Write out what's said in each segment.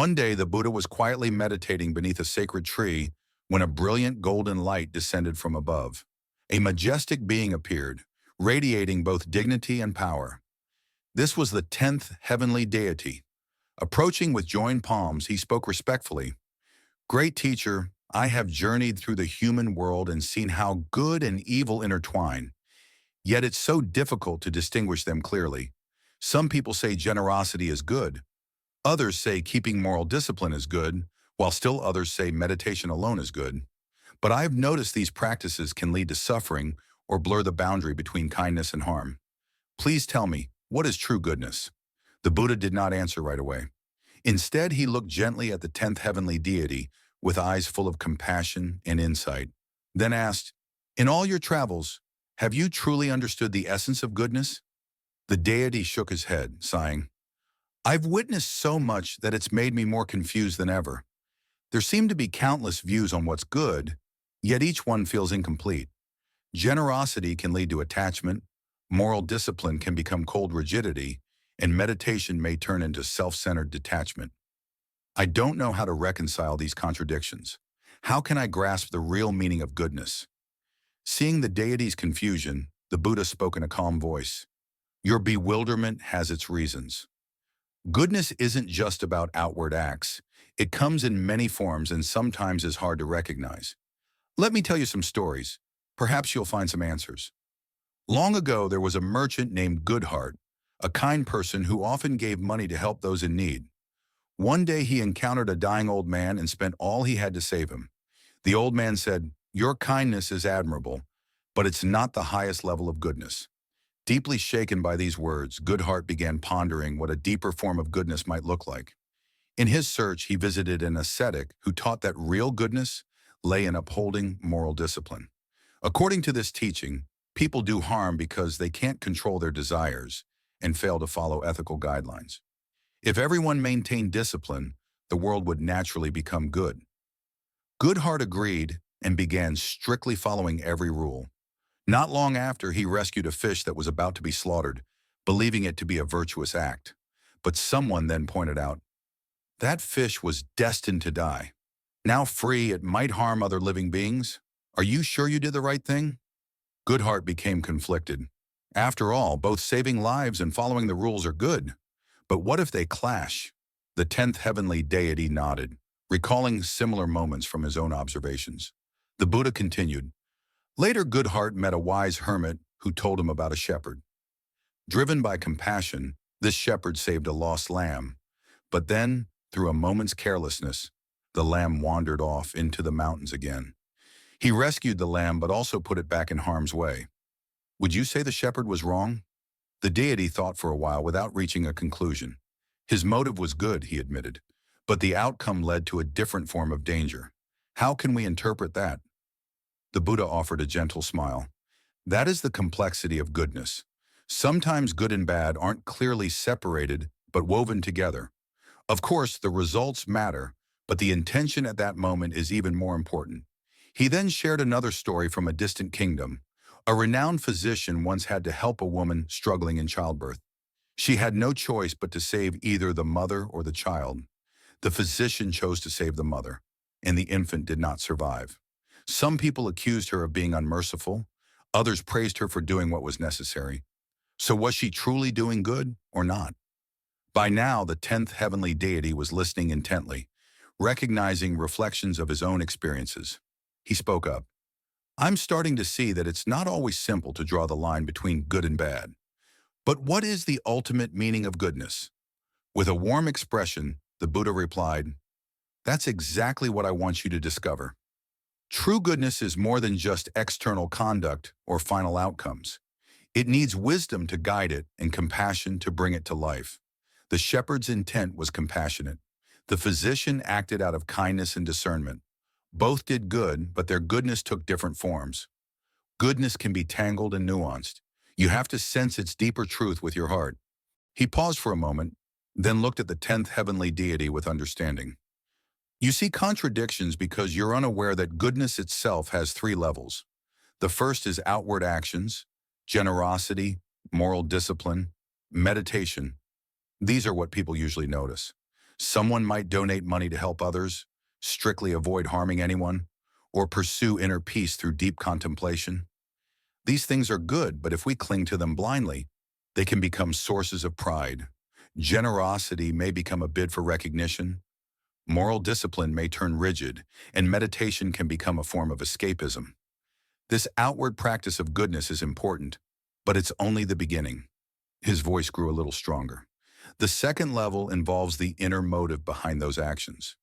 One day, the Buddha was quietly meditating beneath a sacred tree when a brilliant golden light descended from above. A majestic being appeared, radiating both dignity and power. This was the 10th heavenly deity. Approaching with joined palms, he spoke respectfully. Great teacher, I have journeyed through the human world and seen how good and evil intertwine. Yet it's so difficult to distinguish them clearly. Some people say generosity is good. Others say keeping moral discipline is good, while still others say meditation alone is good. But I've noticed these practices can lead to suffering or blur the boundary between kindness and harm. Please tell me, what is true goodness? The Buddha did not answer right away. Instead, he looked gently at the 10th heavenly deity with eyes full of compassion and insight, then asked, in all your travels, have you truly understood the essence of goodness? The deity shook his head, sighing, I've witnessed so much that it's made me more confused than ever. There seem to be countless views on what's good, yet each one feels incomplete. Generosity can lead to attachment, moral discipline can become cold rigidity, and meditation may turn into self-centered detachment. I don't know how to reconcile these contradictions. How can I grasp the real meaning of goodness? Seeing the deity's confusion, the Buddha spoke in a calm voice. Your bewilderment has its reasons. Goodness isn't just about outward acts. It comes in many forms and sometimes is hard to recognize. Let me tell you some stories. Perhaps you'll find some answers. Long ago, there was a merchant named Goodheart, a kind person who often gave money to help those in need. One day he encountered a dying old man and spent all he had to save him. The old man said, your kindness is admirable, but it's not the highest level of goodness. Deeply shaken by these words, Goodheart began pondering what a deeper form of goodness might look like. In his search, he visited an ascetic who taught that real goodness lay in upholding moral discipline. According to this teaching, people do harm because they can't control their desires and fail to follow ethical guidelines. If everyone maintained discipline, the world would naturally become good. Goodheart agreed and began strictly following every rule. Not long after, he rescued a fish that was about to be slaughtered, believing it to be a virtuous act. But someone then pointed out, that fish was destined to die. Now free, it might harm other living beings. Are you sure you did the right thing? Goodheart became conflicted. After all, both saving lives and following the rules are good. But what if they clash? The 10th heavenly deity nodded, recalling similar moments from his own observations. The Buddha continued, later Goodheart met a wise hermit who told him about a shepherd. Driven by compassion, this shepherd saved a lost lamb. But then, through a moment's carelessness, the lamb wandered off into the mountains again. He rescued the lamb but also put it back in harm's way. Would you say the shepherd was wrong? The deity thought for a while without reaching a conclusion. His motive was good, he admitted, but the outcome led to a different form of danger. How can we interpret that? The Buddha offered a gentle smile. That is the complexity of goodness. Sometimes good and bad aren't clearly separated, but woven together. Of course, the results matter, but the intention at that moment is even more important. He then shared another story from a distant kingdom. A renowned physician once had to help a woman struggling in childbirth. She had no choice but to save either the mother or the child. The physician chose to save the mother, and the infant did not survive. Some people accused her of being unmerciful. Others praised her for doing what was necessary. So was she truly doing good or not? By now, the 10th heavenly deity was listening intently, recognizing reflections of his own experiences. He spoke up. I'm starting to see that it's not always simple to draw the line between good and bad. But what is the ultimate meaning of goodness? With a warm expression, the Buddha replied, that's exactly what I want you to discover. True goodness is more than just external conduct or final outcomes. It needs wisdom to guide it and compassion to bring it to life. The shepherd's intent was compassionate. The physician acted out of kindness and discernment. Both did good, but their goodness took different forms. Goodness can be tangled and nuanced. You have to sense its deeper truth with your heart. He paused for a moment, then looked at the 10th heavenly deity with understanding. You see contradictions because you're unaware that goodness itself has 3 levels. The first is outward actions, generosity, moral discipline, meditation. These are what people usually notice. Someone might donate money to help others, strictly avoid harming anyone, or pursue inner peace through deep contemplation. These things are good, but if we cling to them blindly, they can become sources of pride. Generosity may become a bid for recognition. Moral discipline may turn rigid, and meditation can become a form of escapism. This outward practice of goodness is important, but it's only the beginning. His voice grew a little stronger. The second level involves the inner motive behind those actions.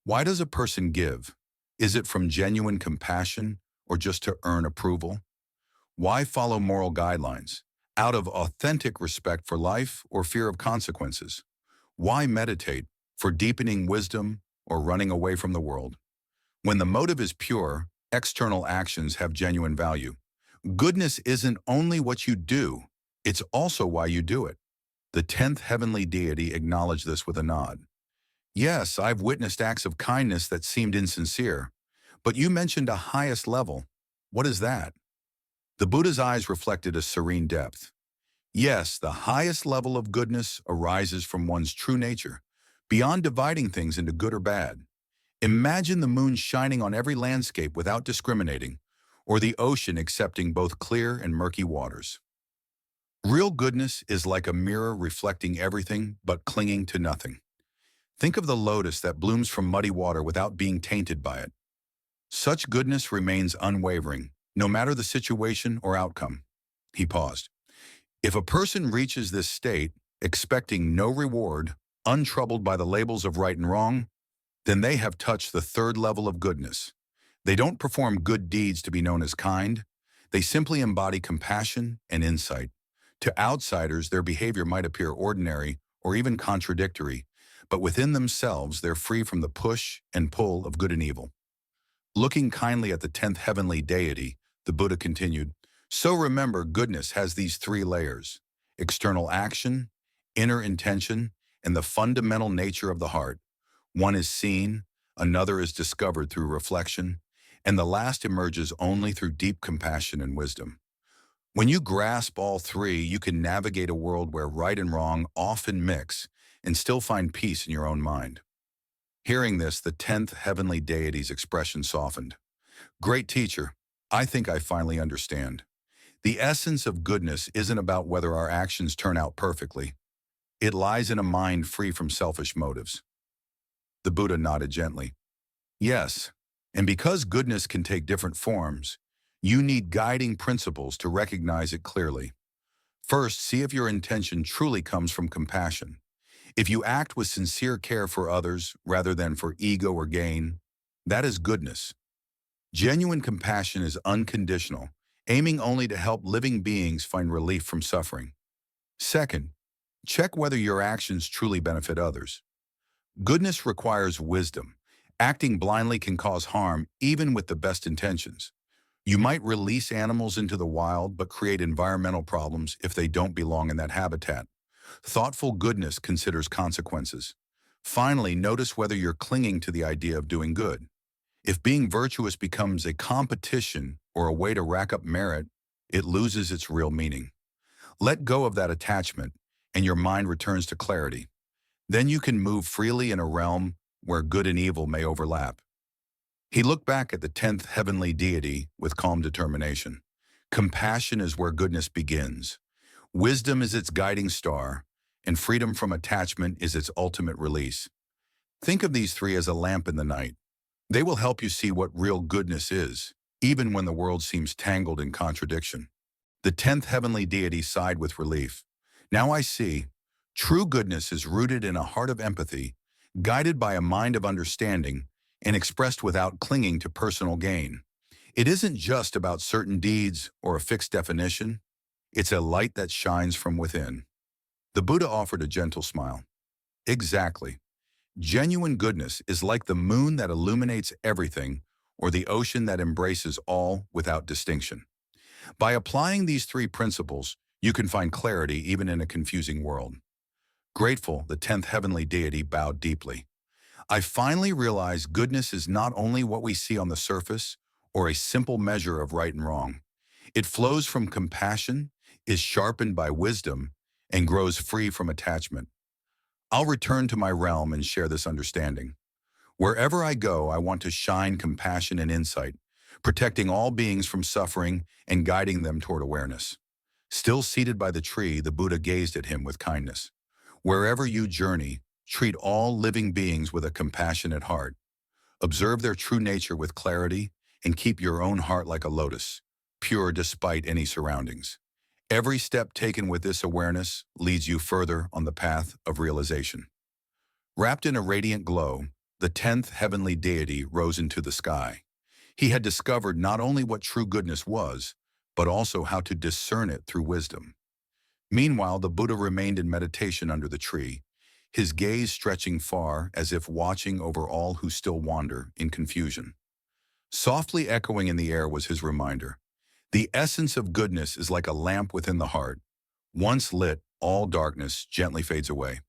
Why does a person give? Is it from genuine compassion or just to earn approval? Why follow moral guidelines? Out of authentic respect for life or fear of consequences? Why meditate? For deepening wisdom or running away from the world? When the motive is pure, external actions have genuine value. Goodness isn't only what you do, it's also why you do it. The 10th heavenly deity acknowledged this with a nod. Yes, I've witnessed acts of kindness that seemed insincere, but you mentioned a highest level. What is that? The Buddha's eyes reflected a serene depth. Yes, the highest level of goodness arises from one's true nature, beyond dividing things into good or bad. Imagine the moon shining on every landscape without discriminating, or the ocean accepting both clear and murky waters. Real goodness is like a mirror reflecting everything but clinging to nothing. Think of the lotus that blooms from muddy water without being tainted by it. Such goodness remains unwavering, no matter the situation or outcome. He paused. If a person reaches this state, expecting no reward, untroubled by the labels of right and wrong, then they have touched the third level of goodness. They don't perform good deeds to be known as kind. They simply embody compassion and insight. To outsiders, their behavior might appear ordinary or even contradictory, but within themselves, they're free from the push and pull of good and evil. Looking kindly at the 10th heavenly deity, the Buddha continued, so remember, goodness has these three layers: external action, inner intention, and the fundamental nature of the heart. One is seen, another is discovered through reflection, and the last emerges only through deep compassion and wisdom. When you grasp all three, you can navigate a world where right and wrong often mix and still find peace in your own mind. Hearing this, the 10th heavenly deity's expression softened. Great teacher, I think I finally understand. The essence of goodness isn't about whether our actions turn out perfectly. It lies in a mind free from selfish motives. The Buddha nodded gently. Yes, and because goodness can take different forms, you need guiding principles to recognize it clearly. First, see if your intention truly comes from compassion. If you act with sincere care for others rather than for ego or gain, that is goodness. Genuine compassion is unconditional, aiming only to help living beings find relief from suffering. Second, check whether your actions truly benefit others. Goodness requires wisdom. Acting blindly can cause harm even with the best intentions. You might release animals into the wild but create environmental problems if they don't belong in that habitat. Thoughtful goodness considers consequences. Finally, notice whether you're clinging to the idea of doing good. If being virtuous becomes a competition or a way to rack up merit, it loses its real meaning. Let go of that attachment, and your mind returns to clarity. Then you can move freely in a realm where good and evil may overlap. He looked back at the 10th heavenly deity with calm determination. Compassion is where goodness begins. Wisdom is its guiding star, and freedom from attachment is its ultimate release. Think of these three as a lamp in the night. They will help you see what real goodness is, even when the world seems tangled in contradiction. The 10th heavenly deity sighed with relief. Now I see. True goodness is rooted in a heart of empathy, guided by a mind of understanding, and expressed without clinging to personal gain. It isn't just about certain deeds or a fixed definition. It's a light that shines from within. The Buddha offered a gentle smile. Exactly. Genuine goodness is like the moon that illuminates everything, or the ocean that embraces all without distinction. By applying these three principles, you can find clarity even in a confusing world. Grateful, the 10th heavenly deity bowed deeply. I finally realized goodness is not only what we see on the surface or a simple measure of right and wrong. It flows from compassion, is sharpened by wisdom, and grows free from attachment. I'll return to my realm and share this understanding. Wherever I go, I want to shine compassion and insight, protecting all beings from suffering and guiding them toward awareness. Still seated by the tree, the Buddha gazed at him with kindness. Wherever you journey, treat all living beings with a compassionate heart. Observe their true nature with clarity and keep your own heart like a lotus, pure despite any surroundings. Every step taken with this awareness leads you further on the path of realization. Wrapped in a radiant glow, the 10th heavenly deity rose into the sky. He had discovered not only what true goodness was, but also how to discern it through wisdom. Meanwhile, the Buddha remained in meditation under the tree, his gaze stretching far as if watching over all who still wander in confusion. Softly echoing in the air was his reminder. The essence of goodness is like a lamp within the heart. Once lit, all darkness gently fades away.